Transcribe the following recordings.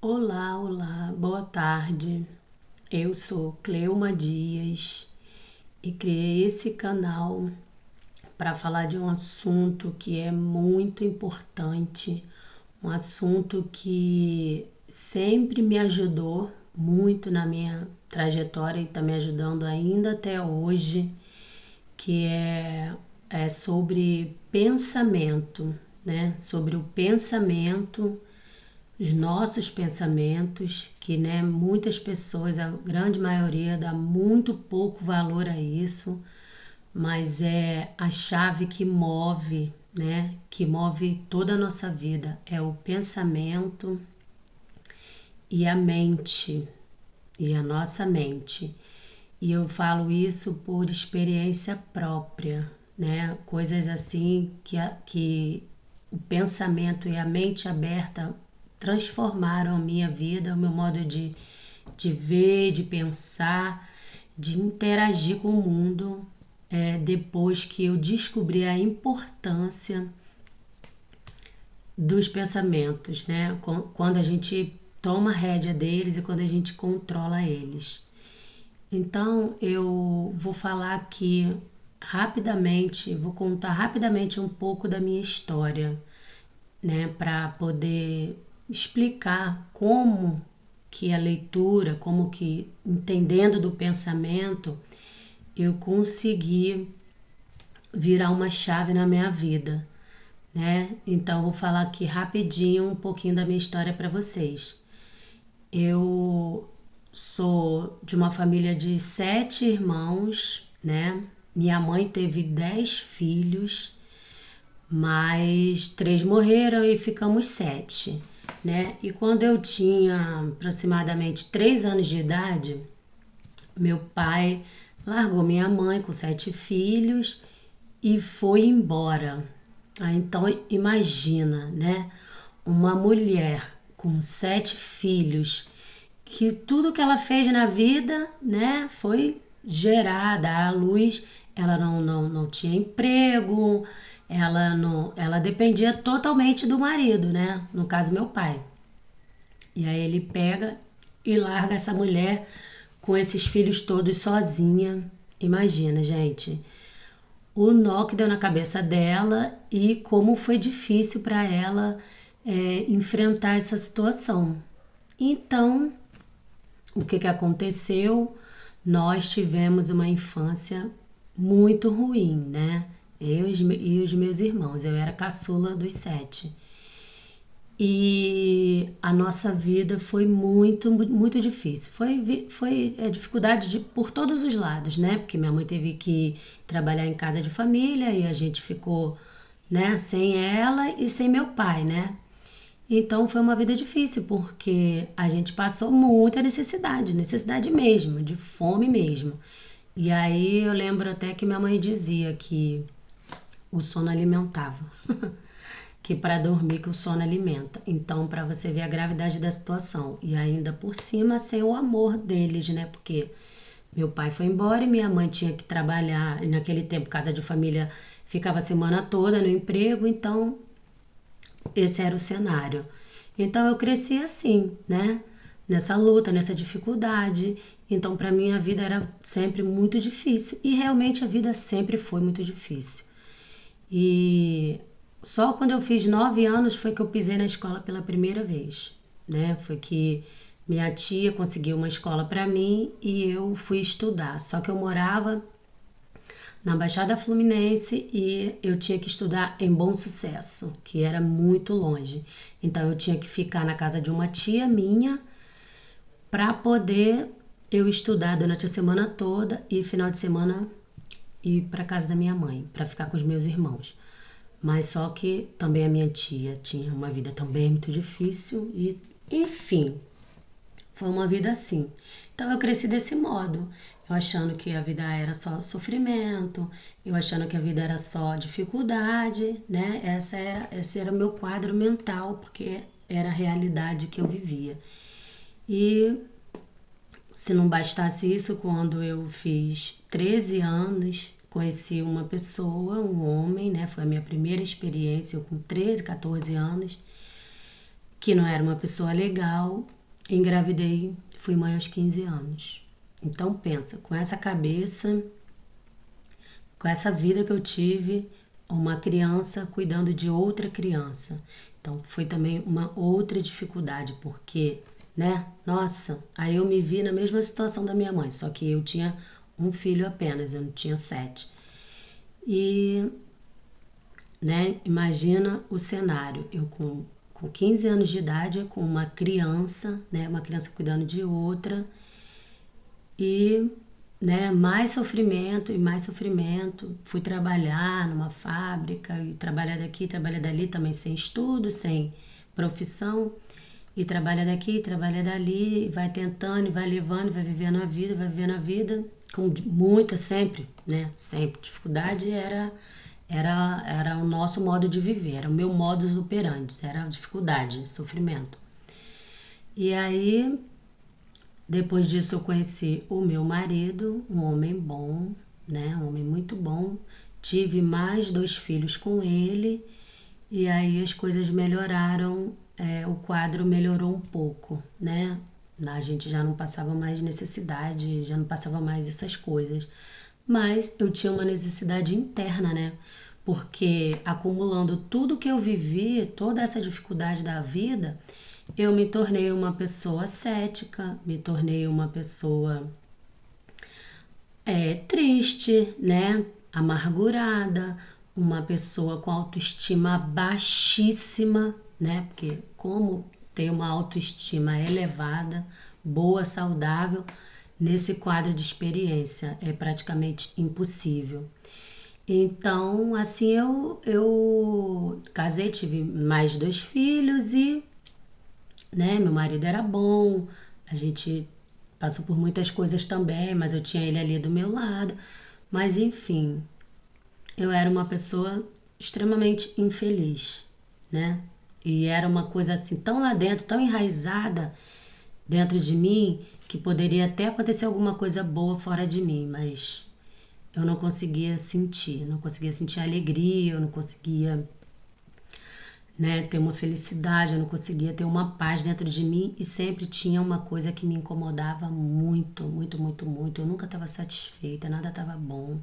Olá, olá, boa tarde. Eu sou Cleuma Dias e criei esse canal para falar de um assunto que é muito importante, um assunto que sempre me ajudou muito na minha trajetória e está me ajudando ainda até hoje, que é sobre pensamento, né? Sobre o pensamento, os nossos pensamentos, que né, muitas pessoas, a grande maioria, dá muito pouco valor a isso, mas é a chave que move, né, que move toda a nossa vida, é o pensamento e a mente, e a nossa mente. E eu falo isso por experiência própria, né? Coisas assim que o pensamento e a mente aberta transformaram a minha vida, o meu modo de ver, de pensar, de interagir com o mundo, depois que eu descobri a importância dos pensamentos, né? Quando a gente toma rédea deles e quando a gente controla eles. Então eu vou falar aqui rapidamente, vou contar rapidamente um pouco da minha história, né, para poder explicar como que a leitura, como que entendendo do pensamento, eu consegui virar uma chave na minha vida, né? Então eu vou falar aqui rapidinho um pouquinho da minha história para vocês. Eu sou de uma família de 7 irmãos, né? Minha mãe teve 10 filhos, mas 3 morreram e ficamos 7, né? E quando eu tinha aproximadamente 3 anos de idade, meu pai largou minha mãe com 7 filhos e foi embora. Então imagina, né? Uma mulher com 7 filhos, que tudo que ela fez na vida, né, foi gerada à luz. Ela não tinha emprego, ela dependia totalmente do marido, né? No caso, meu pai. E aí ele pega e larga essa mulher com esses filhos todos sozinha. Imagina, gente, o nó que deu na cabeça dela e como foi difícil para ela enfrentar essa situação. Então, o que aconteceu? Nós tivemos uma infância muito ruim, né? E os meus irmãos. Eu era caçula dos 7. E a nossa vida foi muito difícil. Foi dificuldade por todos os lados, né? Porque minha mãe teve que trabalhar em casa de família e a gente ficou, né, sem ela e sem meu pai, né? Então foi uma vida difícil, porque a gente passou muita necessidade, necessidade mesmo, de fome mesmo. E aí eu lembro até que minha mãe dizia que o sono alimentava. Que para dormir que o sono alimenta. Então, para você ver a gravidade da situação. E ainda por cima, sem o amor deles, né? Porque meu pai foi embora e minha mãe tinha que trabalhar. E naquele tempo, casa de família ficava a semana toda no emprego. Então, esse era o cenário. Então, eu cresci assim, né? Nessa luta, nessa dificuldade. Então, para mim, a vida era sempre muito difícil. E realmente a vida sempre foi muito difícil. E só quando eu fiz 9 anos foi que eu pisei na escola pela primeira vez, né? Foi que minha tia conseguiu uma escola para mim e eu fui estudar. Só que eu morava na Baixada Fluminense e eu tinha que estudar em Bom Sucesso, que era muito longe. Então eu tinha que ficar na casa de uma tia minha para poder eu estudar durante a semana toda e final de semana ir para casa da minha mãe, para ficar com os meus irmãos. Mas só que também a minha tia tinha uma vida também muito difícil e, enfim, foi uma vida assim. Então eu cresci desse modo, eu achando que a vida era só sofrimento, eu achando que a vida era só dificuldade, né? Esse era o meu quadro mental, porque era a realidade que eu vivia. E se não bastasse isso, quando eu fiz 13 anos, conheci uma um homem, né? Foi a minha primeira experiência, eu com 13, 14 anos. que não era uma pessoa legal, engravidei, fui mãe aos 15 anos. Então pensa, com essa cabeça, com essa vida que eu tive, uma criança cuidando de outra criança. Então foi também uma outra dificuldade, porque, né? Nossa, aí eu me vi na mesma situação da minha mãe, só que eu tinha um filho apenas, eu não tinha 7. E, né, imagina o cenário, eu com 15 anos de idade, com uma criança, né, uma criança cuidando de outra, e, né, mais sofrimento e mais sofrimento. Fui trabalhar numa fábrica e trabalhar daqui, trabalhar dali, também sem estudo, sem profissão. E trabalha daqui, trabalha dali, vai tentando, vai levando, vai vivendo a vida, vai vivendo a vida com muita sempre, né? Sempre dificuldade era o nosso modo de viver, era o meu modus operandi, era a dificuldade, sofrimento. E aí depois disso eu conheci o meu marido, um homem bom, né? Um homem muito bom. Tive mais 2 filhos com ele e aí as coisas melhoraram, o quadro melhorou um pouco, né? A gente já não passava mais necessidade, já não passava mais essas coisas. Mas eu tinha uma necessidade interna, né? Porque acumulando tudo que eu vivi, toda essa dificuldade da vida, eu me tornei uma pessoa cética, me tornei uma pessoa triste, né? Amargurada, uma pessoa com autoestima baixíssima, né? Porque como ter uma autoestima elevada, boa, saudável, nesse quadro de experiência é praticamente impossível. Então, assim, eu casei, tive mais 2 filhos e, né, meu marido era bom, a gente passou por muitas coisas também, mas eu tinha ele ali do meu lado. Mas, enfim, eu era uma pessoa extremamente infeliz, né? E era uma coisa assim, tão lá dentro, tão enraizada dentro de mim, que poderia até acontecer alguma coisa boa fora de mim, mas eu não conseguia sentir, não conseguia sentir alegria, eu não conseguia, né, ter uma felicidade, eu não conseguia ter uma paz dentro de mim e sempre tinha uma coisa que me incomodava muito, muito, muito, muito. Eu nunca estava satisfeita, nada estava bom.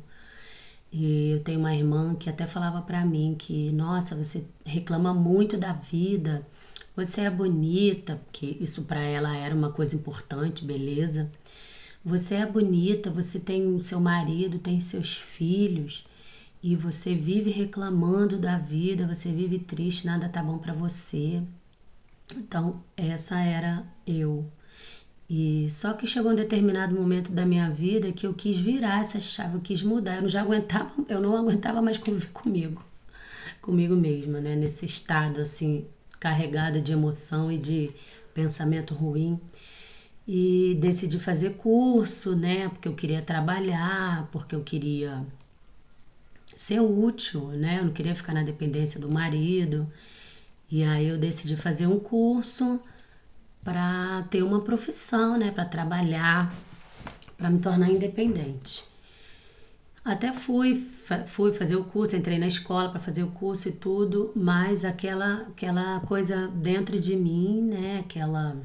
E eu tenho uma irmã que até falava pra mim que, nossa, você reclama muito da vida, você é bonita, porque isso pra ela era uma coisa importante, beleza. Você é bonita, você tem seu marido, tem seus filhos e você vive reclamando da vida, você vive triste, nada tá bom pra você. Então, essa era eu. E só que chegou um determinado momento da minha vida que eu quis virar essa chave, eu quis mudar. Eu não aguentava mais conviver comigo mesma, né? Nesse estado assim, carregado de emoção e de pensamento ruim. E decidi fazer curso, né? Porque eu queria trabalhar, porque eu queria ser útil, né? Eu não queria ficar na dependência do marido. E aí eu decidi fazer um curso para ter uma profissão, né? Para trabalhar, para me tornar independente. Até fui fazer o curso, entrei na escola para fazer o curso e tudo, mas aquela coisa dentro de mim, né? Aquela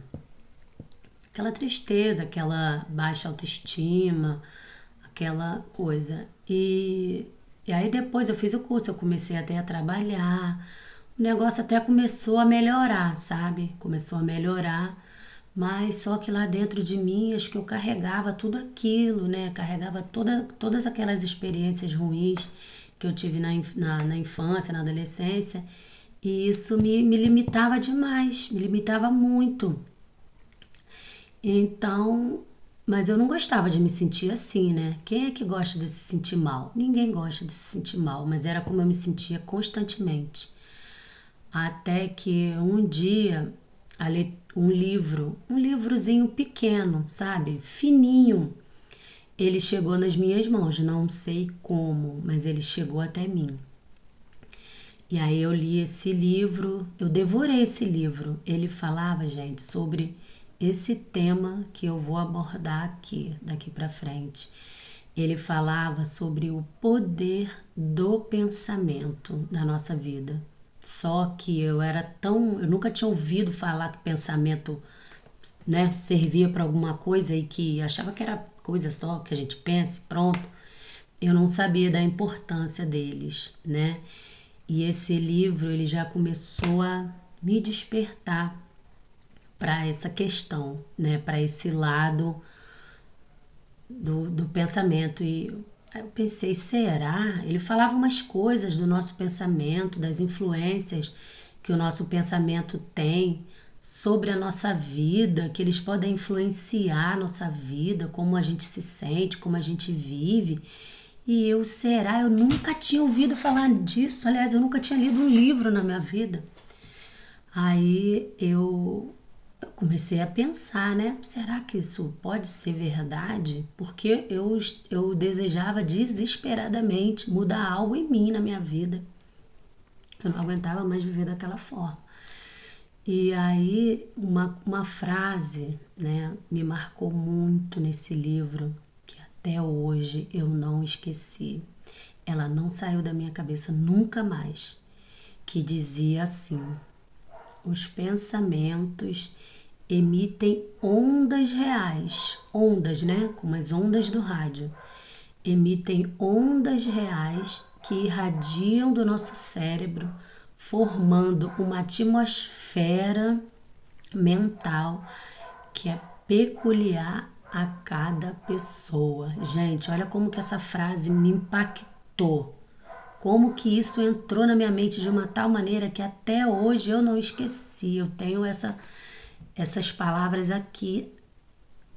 tristeza, aquela baixa autoestima, aquela coisa. E aí depois eu fiz o curso, eu comecei até a trabalhar. O negócio até começou a melhorar, sabe? Começou a melhorar, mas só que lá dentro de mim, acho que eu carregava tudo aquilo, né? Carregava todas aquelas experiências ruins que eu tive na infância, na adolescência, e isso me limitava demais, me limitava muito. Então, mas eu não gostava de me sentir assim, né? Quem é que gosta de se sentir mal? Ninguém gosta de se sentir mal, mas era como eu me sentia constantemente. Até que um dia, um livro, um livrozinho pequeno, sabe? Fininho. Ele chegou nas minhas mãos, não sei como, mas ele chegou até mim. E aí eu li esse livro, eu devorei esse livro. Ele falava, gente, sobre esse tema que eu vou abordar aqui, daqui para frente. Ele falava sobre o poder do pensamento na nossa vida. Só que eu nunca tinha ouvido falar que pensamento, né, servia para alguma coisa e que achava que era coisa só que a gente pensa, e pronto. Eu não sabia da importância deles, né? E esse livro ele já começou a me despertar para essa questão, né? Para esse lado do pensamento. E aí eu pensei, será? Ele falava umas coisas do nosso pensamento, das influências que o nosso pensamento tem sobre a nossa vida, que eles podem influenciar a nossa vida, como a gente se sente, como a gente vive. E eu, será? Eu nunca tinha ouvido falar disso. Aliás, eu nunca tinha lido um livro na minha vida. Aí eu comecei a pensar, né? Será que isso pode ser verdade? Porque eu desejava desesperadamente mudar algo em mim, na minha vida. Eu não aguentava mais viver daquela forma. E aí, uma frase, né, me marcou muito nesse livro, que até hoje eu não esqueci. Ela não saiu da minha cabeça nunca mais. Que dizia assim: os pensamentos emitem ondas reais, ondas, né? Como as ondas do rádio. Emitem ondas reais que irradiam do nosso cérebro, formando uma atmosfera mental que é peculiar a cada pessoa. Gente, olha como que essa frase me impactou. Como que isso entrou na minha mente de uma tal maneira que até hoje eu não esqueci. Eu tenho essas palavras aqui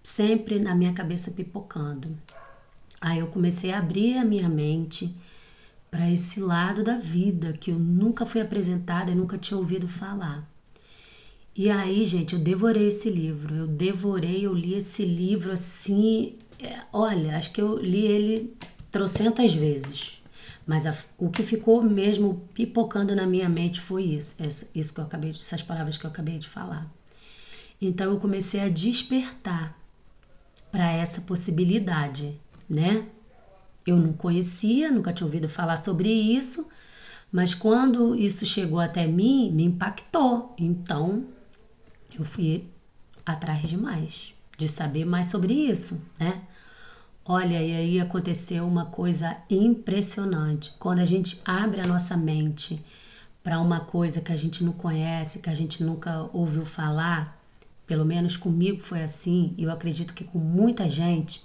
sempre na minha cabeça pipocando. Aí eu comecei a abrir a minha mente para esse lado da vida que eu nunca fui apresentada e nunca tinha ouvido falar. E aí, gente, eu devorei esse livro. Eu li esse livro assim. Olha, acho que eu li ele trocentas vezes. Mas o que ficou mesmo pipocando na minha mente foi isso que eu essas palavras que eu acabei de falar. Então eu comecei a despertar para essa possibilidade, né? Eu não conhecia, nunca tinha ouvido falar sobre isso, mas quando isso chegou até mim, me impactou. Então eu fui atrás de mais, de saber mais sobre isso, né? Olha, e aí aconteceu uma coisa impressionante. Quando a gente abre a nossa mente para uma coisa que a gente não conhece, que a gente nunca ouviu falar, pelo menos comigo foi assim, e eu acredito que com muita gente,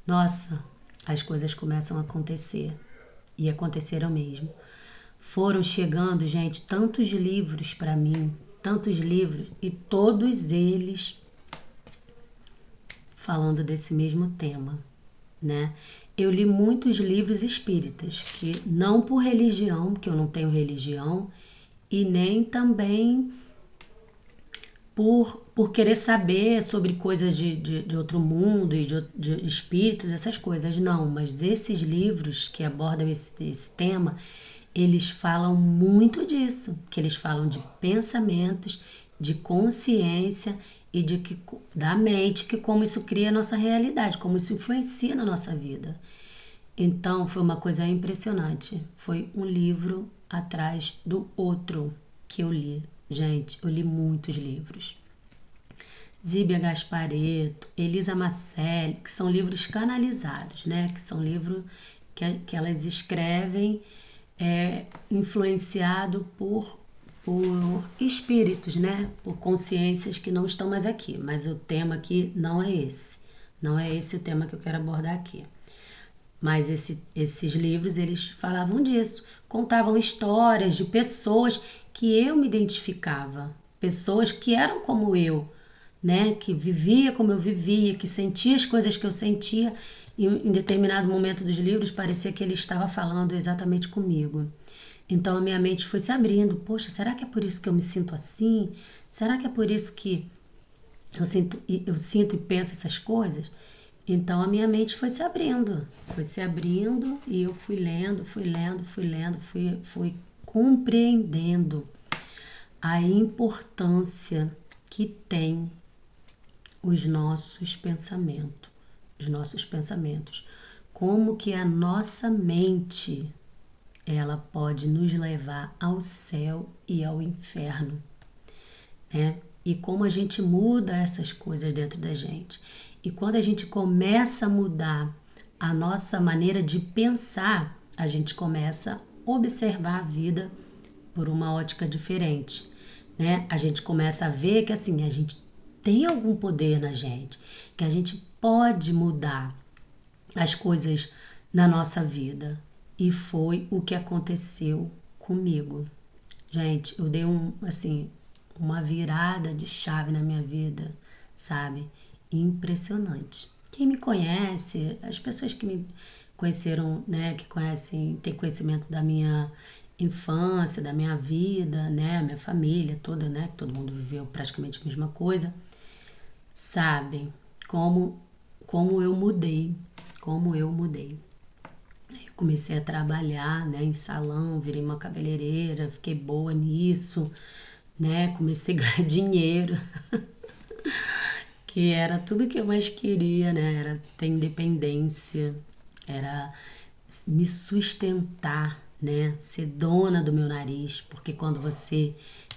nossa, as coisas começam a acontecer. E aconteceram mesmo. Foram chegando, gente, tantos livros para mim, tantos livros, e todos eles falando desse mesmo tema, né? Eu li muitos livros espíritas, que não por religião, porque eu não tenho religião, e nem também por querer saber sobre coisas de outro mundo e de espíritos, essas coisas, não. Mas desses livros que abordam esse tema, eles falam muito disso, que eles falam de pensamentos, de consciência e da mente, que como isso cria a nossa realidade, como isso influencia na nossa vida. Então foi uma coisa impressionante. Foi um livro atrás do outro que eu li. Gente, eu li muitos livros. Zíbia Gasparetto, Elisa Macelli, que são livros canalizados, né? Que são livros que elas escrevem influenciado por espíritos, né? Por consciências que não estão mais aqui. Mas o tema aqui não é esse. Não é esse o tema que eu quero abordar aqui. Mas esses livros, eles falavam disso. Contavam histórias de pessoas que eu me identificava. Pessoas que eram como eu, né? Que vivia como eu vivia, que sentia as coisas que eu sentia. E em determinado momento dos livros, parecia que ele estava falando exatamente comigo. Então a minha mente foi se abrindo. Poxa, será que é por isso que eu me sinto assim? Será que é por isso que eu sinto e penso essas coisas? Então a minha mente foi se abrindo e eu fui compreendendo a importância que tem os nossos pensamentos, como que a nossa mente ela pode nos levar ao céu e ao inferno, né? E como a gente muda essas coisas dentro da gente. E quando a gente começa a mudar a nossa maneira de pensar, a gente começa a observar a vida por uma ótica diferente, né? A gente começa a ver que assim, a gente tem algum poder na gente, que a gente pode mudar as coisas na nossa vida. E foi o que aconteceu comigo. Gente, eu dei uma virada de chave na minha vida, sabe? Impressionante. Quem me conhece, as pessoas que me conheceram, né, que conhecem, têm conhecimento da minha infância, da minha vida, né, minha família toda, né, que todo mundo viveu praticamente a mesma coisa, sabem como eu mudei, como eu mudei. Eu comecei a trabalhar, né, em salão, virei uma cabeleireira, fiquei boa nisso, né? Comecei a ganhar dinheiro, que era tudo que eu mais queria, né? Era ter independência, era me sustentar, né? Ser dona do meu nariz, porque quando você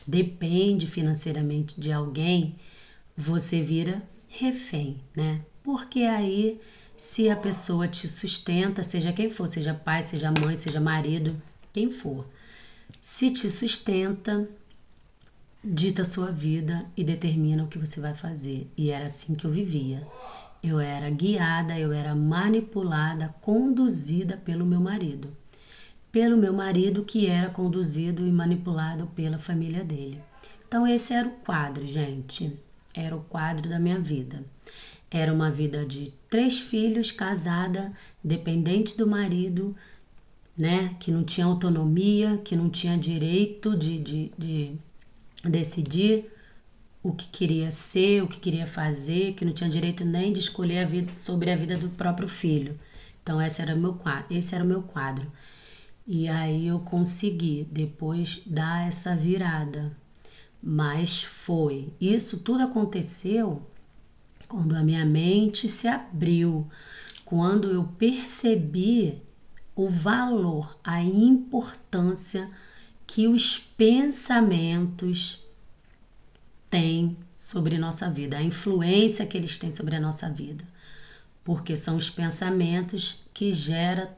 depende financeiramente de alguém, você vira refém, né? Porque aí, se a pessoa te sustenta, seja quem for, seja pai, seja mãe, seja marido, quem for, se te sustenta, dita a sua vida e determina o que você vai fazer. E era assim que eu vivia. Eu era guiada, eu era manipulada, conduzida pelo meu marido. Pelo meu marido, que era conduzido e manipulado pela família dele. Então, esse era o quadro, gente. Era o quadro da minha vida. Era uma vida de 3 filhos, casada, dependente do marido, né? Que não tinha autonomia, que não tinha direito de decidir o que queria ser, o que queria fazer, que não tinha direito nem de escolher a vida, sobre a vida do próprio filho. Então esse era o meu quadro. E aí eu consegui depois dar essa virada. Mas isso tudo aconteceu quando a minha mente se abriu, quando eu percebi o valor, a importância que os pensamentos têm sobre nossa vida, a influência que eles têm sobre a nossa vida. Porque são os pensamentos que geram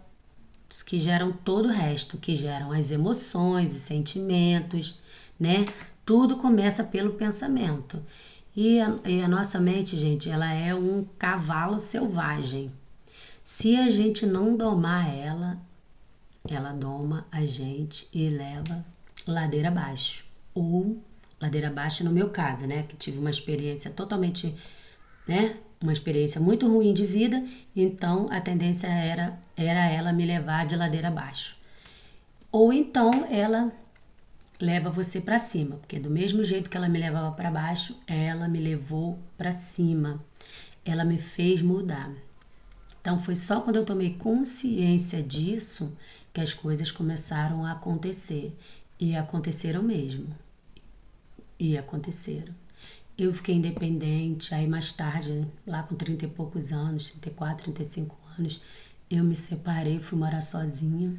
todo o resto, que geram as emoções, os sentimentos, né? Tudo começa pelo pensamento. E a nossa mente, gente, ela é um cavalo selvagem. Se a gente não domar ela, ela doma a gente e leva ladeira abaixo. Ou ladeira abaixo no meu caso, né? Que tive uma experiência totalmente, né? Uma experiência muito ruim de vida, então a tendência era ela me levar de ladeira abaixo. Ou então ela leva você para cima, porque do mesmo jeito que ela me levava para baixo, ela me levou para cima. Ela me fez mudar. Então foi só quando eu tomei consciência disso que as coisas começaram a acontecer. E aconteceram mesmo. E aconteceram. Eu fiquei independente, aí mais tarde, lá com 30 e poucos anos, 34, 35 anos, eu me separei, fui morar sozinha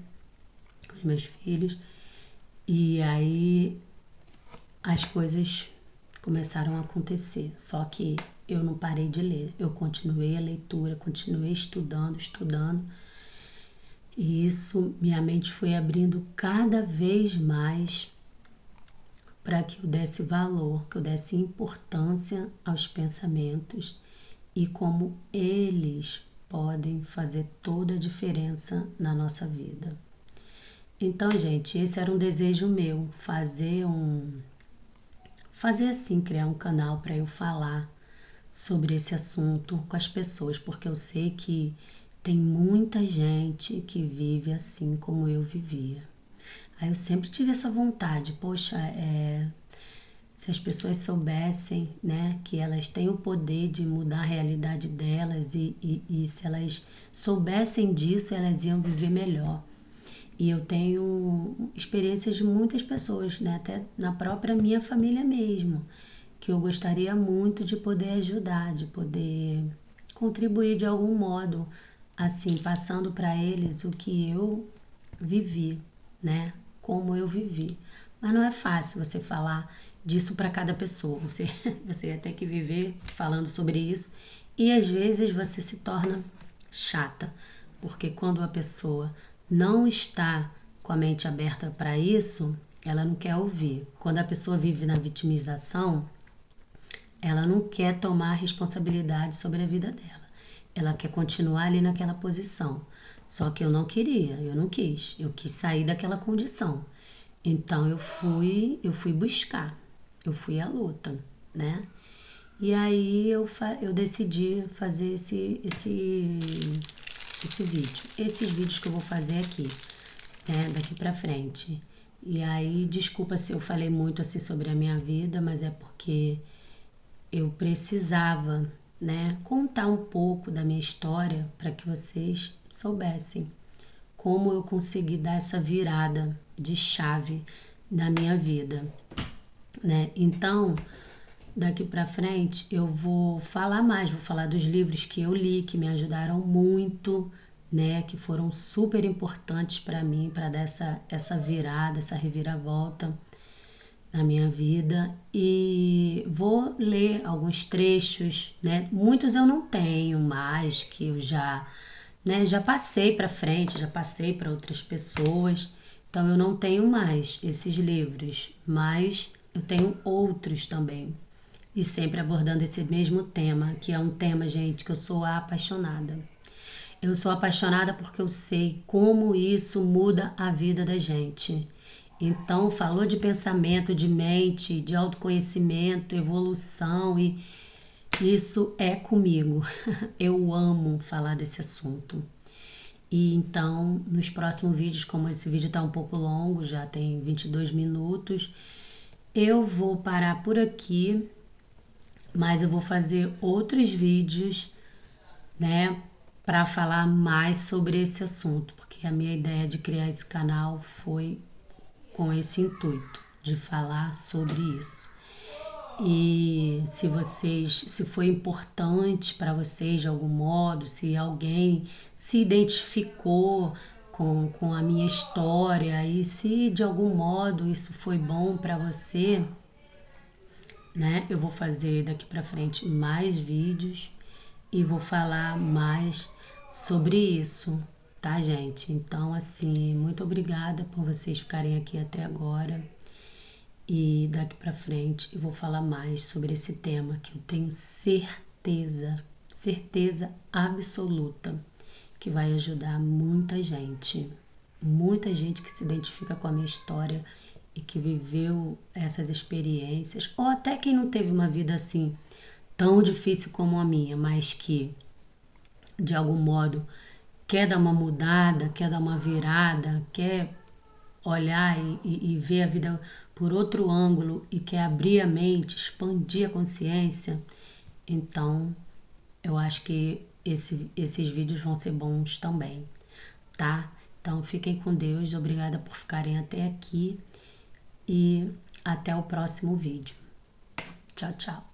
com os meus filhos. E aí as coisas começaram a acontecer. Só que eu não parei de ler. Eu continuei a leitura, continuei estudando, estudando. E isso, minha mente foi abrindo cada vez mais para que eu desse valor, que eu desse importância aos pensamentos e como eles podem fazer toda a diferença na nossa vida. Então, gente, esse era um desejo meu, fazer assim, criar um canal para eu falar sobre esse assunto com as pessoas, porque eu sei que tem muita gente que vive assim como eu vivia. Aí eu sempre tive essa vontade, poxa, se as pessoas soubessem, né, que elas têm o poder de mudar a realidade delas e se elas soubessem disso, elas iam viver melhor. E eu tenho experiências de muitas pessoas, né, até na própria minha família mesmo, que eu gostaria muito de poder ajudar, de poder contribuir de algum modo, assim, passando para eles o que eu vivi, né? Como eu vivi. Mas não é fácil você falar disso para cada pessoa. Você vai ter que viver falando sobre isso. E às vezes você se torna chata, porque quando a pessoa não está com a mente aberta para isso, ela não quer ouvir. Quando a pessoa vive na vitimização, ela não quer tomar responsabilidade sobre a vida dela. Ela quer continuar ali naquela posição. Só que eu não queria, eu não quis. Eu quis sair daquela condição. Então eu fui buscar, eu fui à luta, né? E aí eu decidi fazer esse vídeo. Esses vídeos que eu vou fazer aqui, né? Daqui pra frente. E aí, desculpa se eu falei muito assim sobre a minha vida, mas é porque eu precisava, né, contar um pouco da minha história para que vocês soubessem como eu consegui dar essa virada de chave na minha vida, né? Então, daqui para frente eu vou falar mais, vou falar dos livros que eu li que me ajudaram muito, né, que foram super importantes para mim, para dar essa virada, essa reviravolta na minha vida, e vou ler alguns trechos, né? Muitos eu não tenho mais, que eu já, né, já passei para frente, já passei para outras pessoas. Então eu não tenho mais esses livros, mas eu tenho outros também. E sempre abordando esse mesmo tema, que é um tema, gente, que eu sou apaixonada. Eu sou apaixonada porque eu sei como isso muda a vida da gente. Então, falou de pensamento, de mente, de autoconhecimento, evolução, e isso é comigo. Eu amo falar desse assunto. E então, nos próximos vídeos, como esse vídeo está um pouco longo, já tem 22 minutos, eu vou parar por aqui, mas eu vou fazer outros vídeos, né, para falar mais sobre esse assunto, porque a minha ideia de criar esse canal foi com esse intuito de falar sobre isso. E se foi importante para vocês de algum modo, se alguém se identificou com a minha história e se de algum modo isso foi bom para você, né? Eu vou fazer daqui para frente mais vídeos e vou falar mais sobre isso, tá, gente? Então, assim, muito obrigada por vocês ficarem aqui até agora. E daqui para frente eu vou falar mais sobre esse tema que eu tenho certeza, certeza absoluta que vai ajudar muita gente. Muita gente que se identifica com a minha história e que viveu essas experiências, ou até quem não teve uma vida assim tão difícil como a minha, mas que de algum modo quer dar uma mudada, quer dar uma virada, quer olhar e ver a vida por outro ângulo e quer abrir a mente, expandir a consciência, então eu acho que esses vídeos vão ser bons também, tá? Então fiquem com Deus, obrigada por ficarem até aqui e até o próximo vídeo. Tchau, tchau.